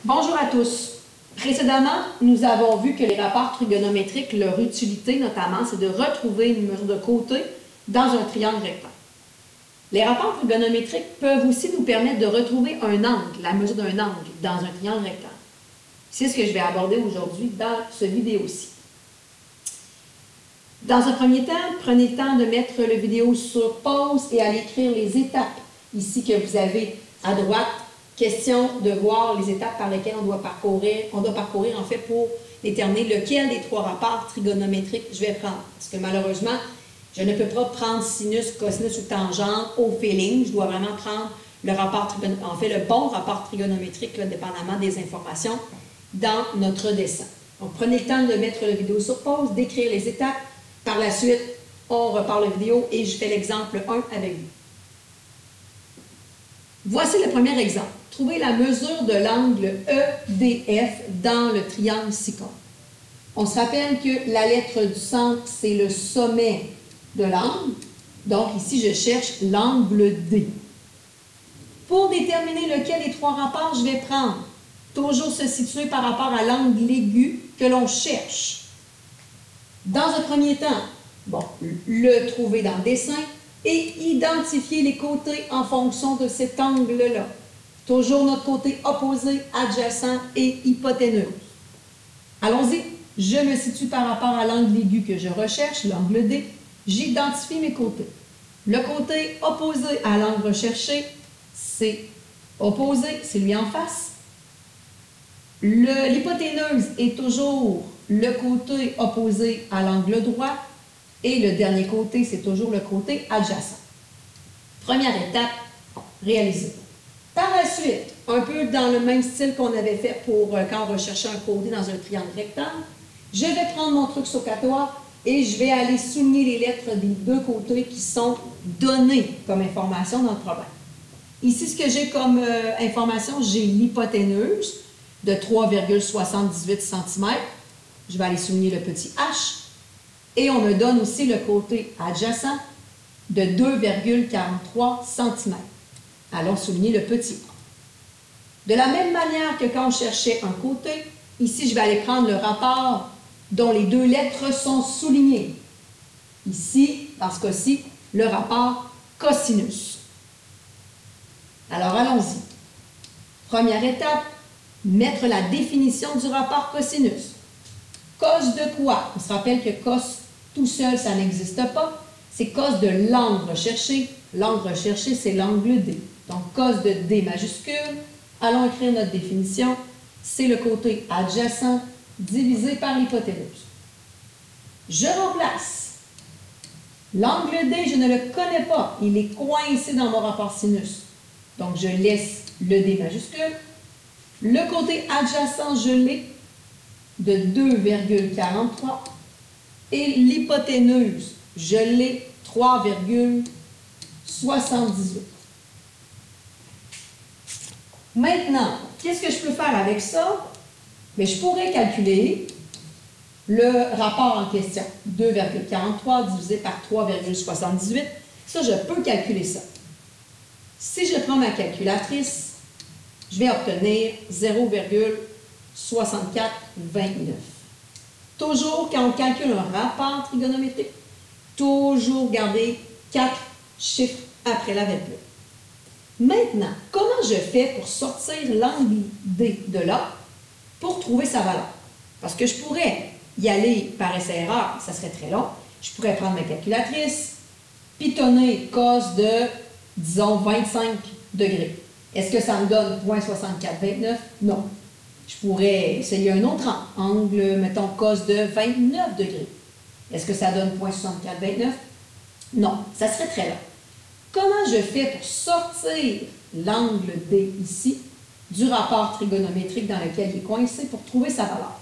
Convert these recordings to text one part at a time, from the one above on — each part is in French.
Bonjour à tous. Précédemment, nous avons vu que les rapports trigonométriques, leur utilité notamment, c'est de retrouver une mesure de côté dans un triangle rectangle. Les rapports trigonométriques peuvent aussi nous permettre de retrouver un angle, la mesure d'un angle, dans un triangle rectangle. C'est ce que je vais aborder aujourd'hui dans cette vidéo-ci. Dans un premier temps, prenez le temps de mettre la vidéo sur pause et allez écrire les étapes ici que vous avez à droite. Question de voir les étapes par lesquelles on doit parcourir en fait pour déterminer lequel des trois rapports trigonométriques je vais prendre. Parce que malheureusement, je ne peux pas prendre sinus, cosinus ou tangente au feeling. Je dois vraiment prendre le bon rapport trigonométrique, là, dépendamment des informations, dans notre dessin. Donc, prenez le temps de mettre la vidéo sur pause, d'écrire les étapes. Par la suite, on repart la vidéo et je fais l'exemple 1 avec vous. Voici le premier exemple. Trouvez la mesure de l'angle EDF dans le triangle SICOM. On se rappelle que la lettre du centre, c'est le sommet de l'angle. Donc ici, je cherche l'angle D. Pour déterminer lequel des trois rapports je vais prendre, toujours se situer par rapport à l'angle aigu que l'on cherche. Dans un premier temps, le trouver dans le dessin et identifier les côtés en fonction de cet angle-là. Toujours notre côté opposé, adjacent et hypoténuse. Allons-y. Je me situe par rapport à l'angle aigu que je recherche, l'angle D. J'identifie mes côtés. Le côté opposé à l'angle recherché, c'est opposé, c'est lui en face. L'hypoténuse est toujours le côté opposé à l'angle droit. Et le dernier côté, c'est toujours le côté adjacent. Première étape, réalisée. Par la suite, un peu dans le même style qu'on avait fait pour quand on recherchait un côté dans un triangle rectangle, je vais prendre mon truc socatoire et je vais aller souligner les lettres des deux côtés qui sont données comme information dans le problème. Ici, ce que j'ai comme information, j'ai l'hypoténuse de 3,78 cm. Je vais aller souligner le petit H. Et on me donne aussi le côté adjacent de 2,43 cm. Allons souligner le petit A. De la même manière que quand on cherchait un côté, ici, je vais aller prendre le rapport dont les deux lettres sont soulignées. Ici, dans ce cas-ci, le rapport cosinus. Alors, allons-y. Première étape, mettre la définition du rapport cosinus. Cos de quoi? On se rappelle que cos tout seul, ça n'existe pas. C'est cos de l'angle recherché. L'angle recherché, c'est l'angle D. Donc, cos de D majuscule. Allons écrire notre définition. C'est le côté adjacent divisé par l'hypoténuse. Je remplace. L'angle D, je ne le connais pas. Il est coincé dans mon rapport sinus. Donc, je laisse le D majuscule. Le côté adjacent, je l'ai de 2,43 et l'hypoténuse, je l'ai 3,78. Maintenant, qu'est-ce que je peux faire avec ça? Bien, je pourrais calculer le rapport en question, 2,43 divisé par 3,78. Ça, je peux calculer ça. Si je prends ma calculatrice, je vais obtenir 0,6429. Toujours, quand on calcule un rapport trigonométrique, toujours garder 4 chiffres après la virgule. Maintenant, comment je fais pour sortir l'angle D de là pour trouver sa valeur? Parce que je pourrais y aller par essai-erreur, ça serait très long. Je pourrais prendre ma calculatrice, pitonner cos de, disons, 25 degrés. Est-ce que ça me donne 0,6429? Non. Je pourrais essayer un autre angle, mettons cos de 29 degrés. Est-ce que ça donne 0,6429? Non, ça serait très long. Comment je fais pour sortir l'angle D ici du rapport trigonométrique dans lequel il est coincé pour trouver sa valeur?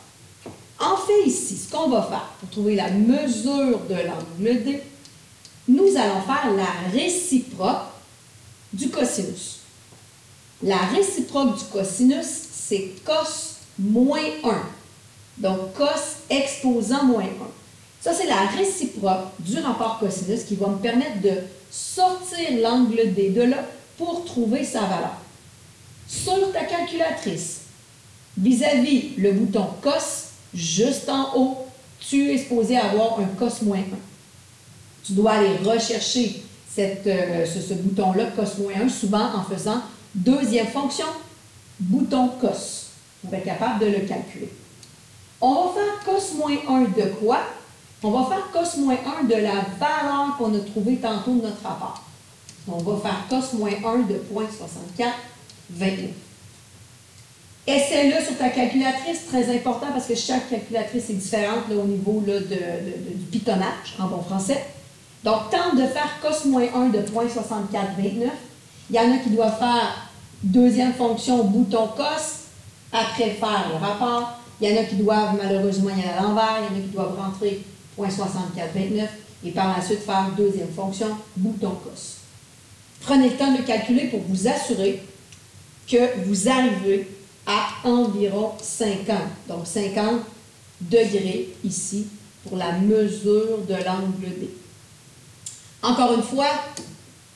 En fait, ici, ce qu'on va faire pour trouver la mesure de l'angle D, nous allons faire la réciproque du cosinus. La réciproque du cosinus, c'est cos moins 1. Donc, cos exposant moins 1. Ça, c'est la réciproque du rapport cosinus qui va me permettre de sortir l'angle D de là pour trouver sa valeur. Sur ta calculatrice, vis-à-vis le bouton cos, juste en haut, tu es supposé avoir un cos moins 1. Tu dois aller rechercher ce bouton-là, cos moins 1, souvent en faisant deuxième fonction, bouton cos, pour être capable de le calculer. On va faire cos moins 1 de quoi? On va faire cos moins 1 de la valeur qu'on a trouvée tantôt de notre rapport. On va faire cos moins 1 de 0.6429. Essaie-le sur ta calculatrice, très important parce que chaque calculatrice est différente là, au niveau là, du pitonnage en bon français. Donc, tente de faire cos moins 1 de 0.6429. Il y en a qui doivent faire deuxième fonction bouton cos, après faire le rapport. Il y en a qui doivent malheureusement y aller à l'envers. Il y en a qui doivent rentrer 0.6429 et par la suite faire deuxième fonction bouton cos. Prenez le temps de le calculer pour vous assurer que vous arrivez à environ 50. Donc 50 degrés ici pour la mesure de l'angle D. Encore une fois,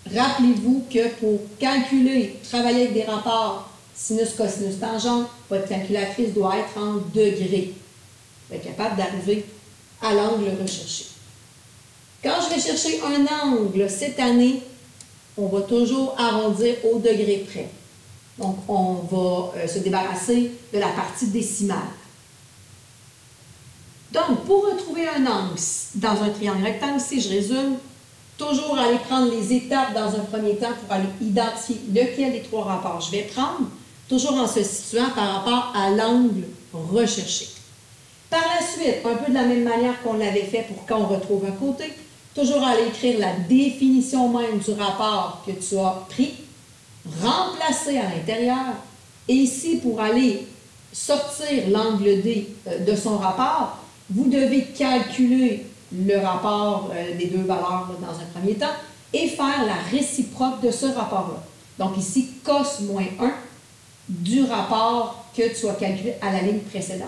rappelez-vous que pour calculer, travailler avec des rapports sinus, cosinus, tangente, votre calculatrice doit être en degrés. Vous êtes capable d'arriver à l'angle recherché. Quand je vais chercher un angle cette année, on va toujours arrondir au degré près. Donc, on va se débarrasser de la partie décimale. Donc, pour retrouver un angle dans un triangle rectangle, si je résume, toujours aller prendre les étapes dans un premier temps pour aller identifier lequel des trois rapports je vais prendre, toujours en se situant par rapport à l'angle recherché. Par la suite, un peu de la même manière qu'on l'avait fait pour quand on retrouve un côté, toujours aller écrire la définition même du rapport que tu as pris, remplacer à l'intérieur, et ici, pour aller sortir l'angle D de son rapport, vous devez calculer le rapport des deux valeurs là, dans un premier temps et faire la réciproque de ce rapport-là. Donc ici, cos moins 1 du rapport que tu as calculé à la ligne précédente.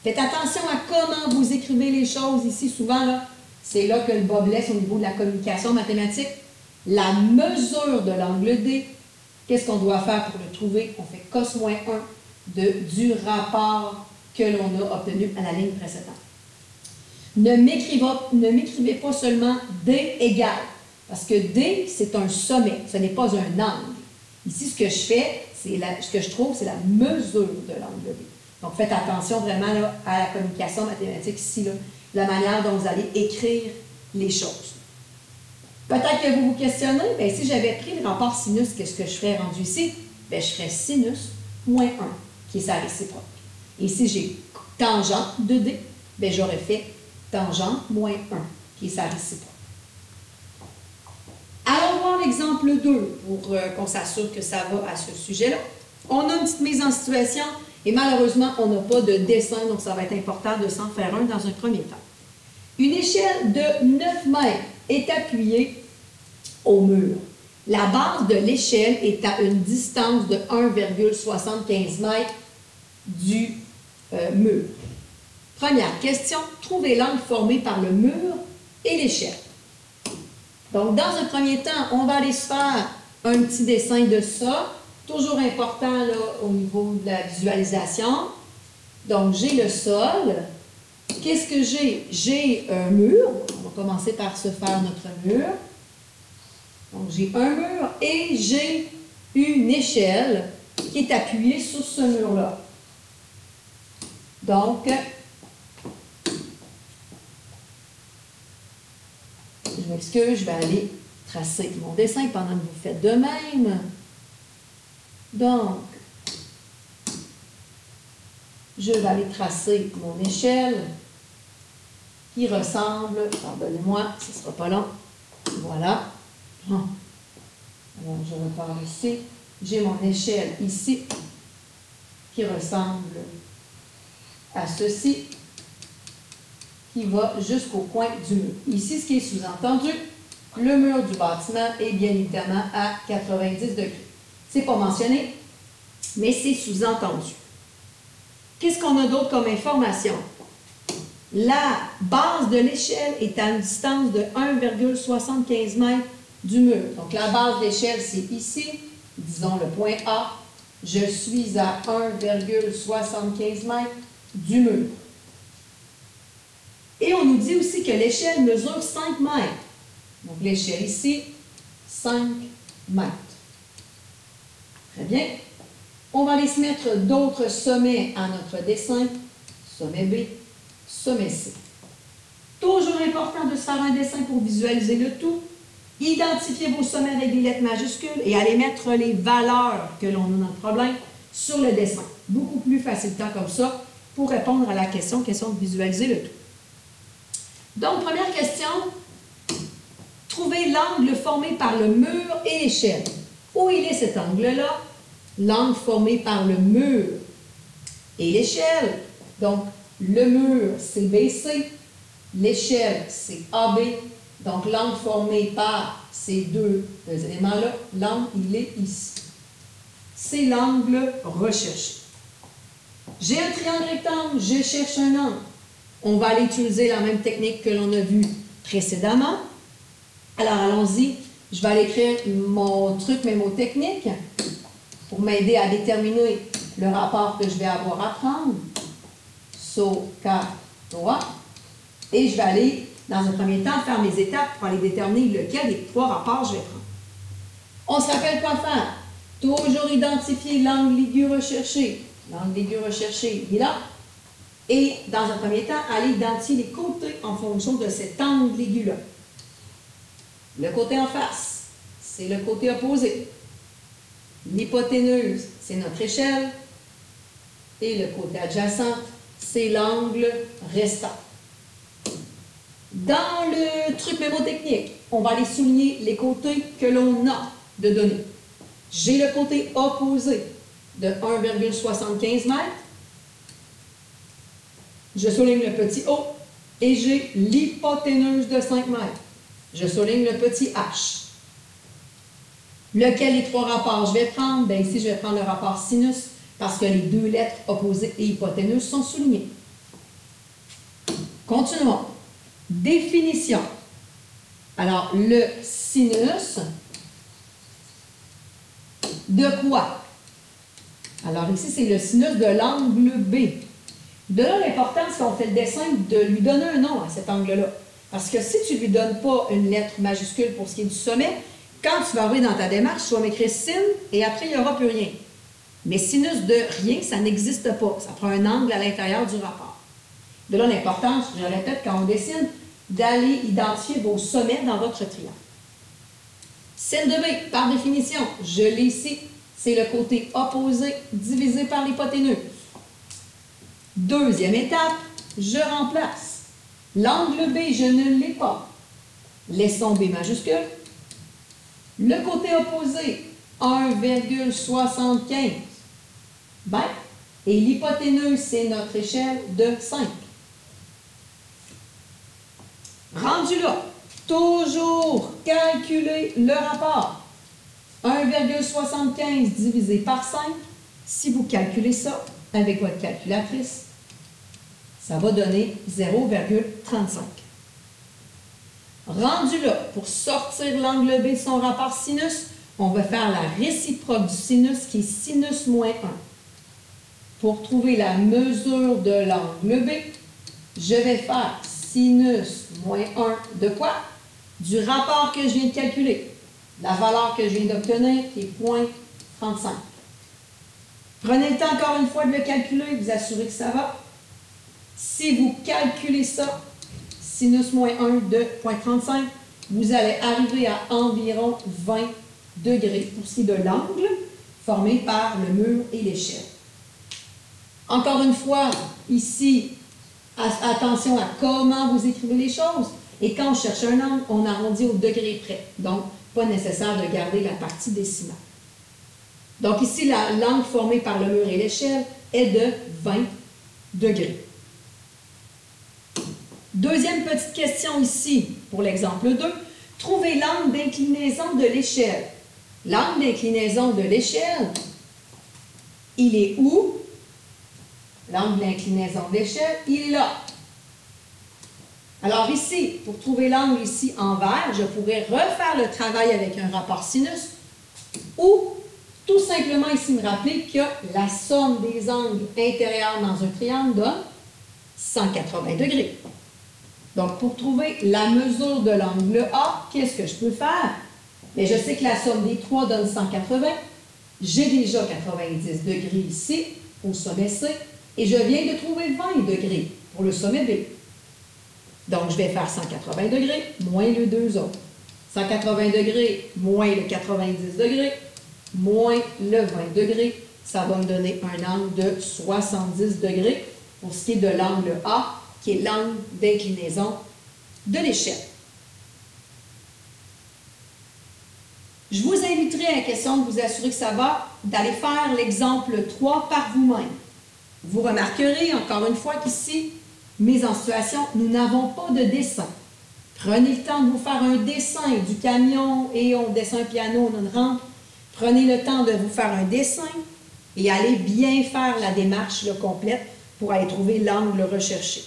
Faites attention à comment vous écrivez les choses ici. Souvent, là, c'est là que le bas blesse au niveau de la communication mathématique. La mesure de l'angle D, qu'est-ce qu'on doit faire pour le trouver? On fait cos moins 1 du rapport que l'on a obtenu à la ligne précédente. Ne m'écrivez pas seulement D égale, parce que D, c'est un sommet, ce n'est pas un angle. Ici, ce que je fais, ce que je trouve, c'est la mesure de l'angle D. Donc, faites attention vraiment là, à la communication mathématique ici, là, la manière dont vous allez écrire les choses. Peut-être que vous vous questionnez, bien, si j'avais pris le rapport sinus, qu'est-ce que je ferais rendu ici? Bien, je ferais sinus moins 1, qui est sa réciproque. Et si j'ai tangente de D, bien, j'aurais fait tangente moins 1, qui est sa réciproque. Allons voir l'exemple 2 pour qu'on s'assure que ça va à ce sujet-là. On a une petite mise en situation et malheureusement, on n'a pas de dessin, donc ça va être important de s'en faire un dans un premier temps. Une échelle de 9 mètres est appuyée au mur. La base de l'échelle est à une distance de 1,75 m du mur. Première question, trouvez l'angle formé par le mur et l'échelle. Donc, dans un premier temps, on va aller se faire un petit dessin de ça. Toujours important là, au niveau de la visualisation. Donc, j'ai le sol. Qu'est-ce que j'ai? J'ai un mur. On va commencer par se faire notre mur. Donc, j'ai un mur et j'ai une échelle qui est appuyée sur ce mur-là. Donc, je m'excuse, je vais aller tracer mon dessin pendant que vous faites de même. Donc, je vais aller tracer mon échelle qui ressemble, pardonnez-moi, ce ne sera pas long, voilà. Alors, je repars ici. J'ai mon échelle ici qui ressemble à ceci, qui va jusqu'au coin du mur. Ici, ce qui est sous-entendu, le mur du bâtiment est bien évidemment à 90 degrés. Ce n'est pas mentionné, mais c'est sous-entendu. Qu'est-ce qu'on a d'autre comme information? La base de l'échelle est à une distance de 1,75 m du mur. Donc, la base de l'échelle, c'est ici, disons le point A. Je suis à 1,75 m du mur. Et on nous dit aussi que l'échelle mesure 5 mètres. Donc l'échelle ici, 5 mètres. Très bien. On va aller se mettre d'autres sommets à notre dessin. Sommet B, sommet C. Toujours important de se faire un dessin pour visualiser le tout. Identifiez vos sommets avec des lettres majuscules et allez mettre les valeurs que l'on a dans le problème sur le dessin. Beaucoup plus facilitant comme ça pour répondre à la question de visualiser le tout. Donc, première question, trouvez l'angle formé par le mur et l'échelle. Où il est cet angle-là? L'angle formé par le mur et l'échelle. Donc, le mur, c'est BC. L'échelle, c'est AB. Donc, l'angle formé par ces deux éléments-là, l'angle, il est ici. C'est l'angle recherché. J'ai un triangle rectangle, je cherche un angle. On va aller utiliser la même technique que l'on a vue précédemment. Alors, allons-y. Je vais aller écrire mon truc mémotechnique pour m'aider à déterminer le rapport que je vais avoir à prendre. SO-K-3. Et je vais aller, dans un premier temps, faire mes étapes pour aller déterminer lequel des trois rapports je vais prendre. On se rappelle quoi faire? Toujours identifier l'angle aigu recherché. L'angle aigu recherché, il est là. Et, dans un premier temps, aller identifier les côtés en fonction de cet angle aigu-là. Le côté en face, c'est le côté opposé. L'hypoténuse, c'est notre échelle. Et le côté adjacent, c'est l'angle restant. Dans le truc mémotechnique, on va aller souligner les côtés que l'on a de données. J'ai le côté opposé de 1,75 m. Je souligne le petit O. Et j'ai l'hypoténuse de 5 mètres. Je souligne le petit H. Lequel des trois rapports je vais prendre? Bien, ici, je vais prendre le rapport sinus parce que les deux lettres opposées et hypoténuse sont soulignées. Continuons. Définition. Alors, le sinus de quoi? Alors, ici, c'est le sinus de l'angle B. De là, l'importance, quand on fait le dessin, de lui donner un nom à cet angle-là. Parce que si tu ne lui donnes pas une lettre majuscule pour ce qui est du sommet, quand tu vas arriver dans ta démarche, tu vas m'écrire sin et après, il n'y aura plus rien. Mais sinus de rien, ça n'existe pas. Ça prend un angle à l'intérieur du rapport. De là, l'importance, je le répète, quand on dessine, d'aller identifier vos sommets dans votre triangle. Sin de B, par définition, je l'ai ici, c'est le côté opposé divisé par l'hypoténuse. Deuxième étape, je remplace. L'angle B, je ne l'ai pas. Laissons B majuscule. Le côté opposé, 1,75. Ben, et l'hypoténuse, c'est notre échelle de 5. Rendu là, toujours calculer le rapport. 1,75 divisé par 5. Si vous calculez ça avec votre calculatrice, ça va donner 0,35. Rendu là, pour sortir l'angle B de son rapport sinus, on va faire la réciproque du sinus qui est sinus moins 1. Pour trouver la mesure de l'angle B, je vais faire sinus moins 1 de quoi? Du rapport que je viens de calculer. La valeur que je viens d'obtenir qui est 0,35. Prenez le temps encore une fois de le calculer, vous assurez que ça va. Si vous calculez ça, sinus moins 1 de 0,35, vous allez arriver à environ 20 degrés pour ce qui est de l'angle formé par le mur et l'échelle. Encore une fois, ici, attention à comment vous écrivez les choses. Et quand on cherche un angle, on arrondit au degré près. Donc, pas nécessaire de garder la partie décimale. Donc ici, l'angle formé par le mur et l'échelle est de 20 degrés. Deuxième petite question ici, pour l'exemple 2. Trouvez l'angle d'inclinaison de l'échelle. L'angle d'inclinaison de l'échelle, il est où? L'angle d'inclinaison de l'échelle, il est là. Alors ici, pour trouver l'angle ici en vert, je pourrais refaire le travail avec un rapport sinus ou tout simplement ici me rappeler que la somme des angles intérieurs dans un triangle donne 180 degrés. Donc, pour trouver la mesure de l'angle A, qu'est-ce que je peux faire? Bien, je sais que la somme des trois donne 180. J'ai déjà 90 degrés ici, au sommet C, et je viens de trouver 20 degrés pour le sommet B. Donc, je vais faire 180 degrés moins les deux autres. 180 degrés moins le 90 degrés moins le 20 degrés, ça va me donner un angle de 70 degrés pour ce qui est de l'angle A, qui est l'angle d'inclinaison de l'échelle. Je vous inviterai à la question de vous assurer que ça va, d'aller faire l'exemple 3 par vous-même. Vous remarquerez encore une fois qu'ici, mise en situation, nous n'avons pas de dessin. Prenez le temps de vous faire un dessin du camion et on descend un piano, on a une rampe. Prenez le temps de vous faire un dessin et allez bien faire la démarche complète pour aller trouver l'angle recherché.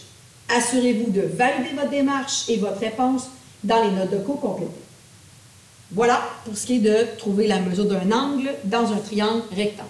Assurez-vous de valider votre démarche et votre réponse dans les notes de cours complétées. Voilà pour ce qui est de trouver la mesure d'un angle dans un triangle rectangle.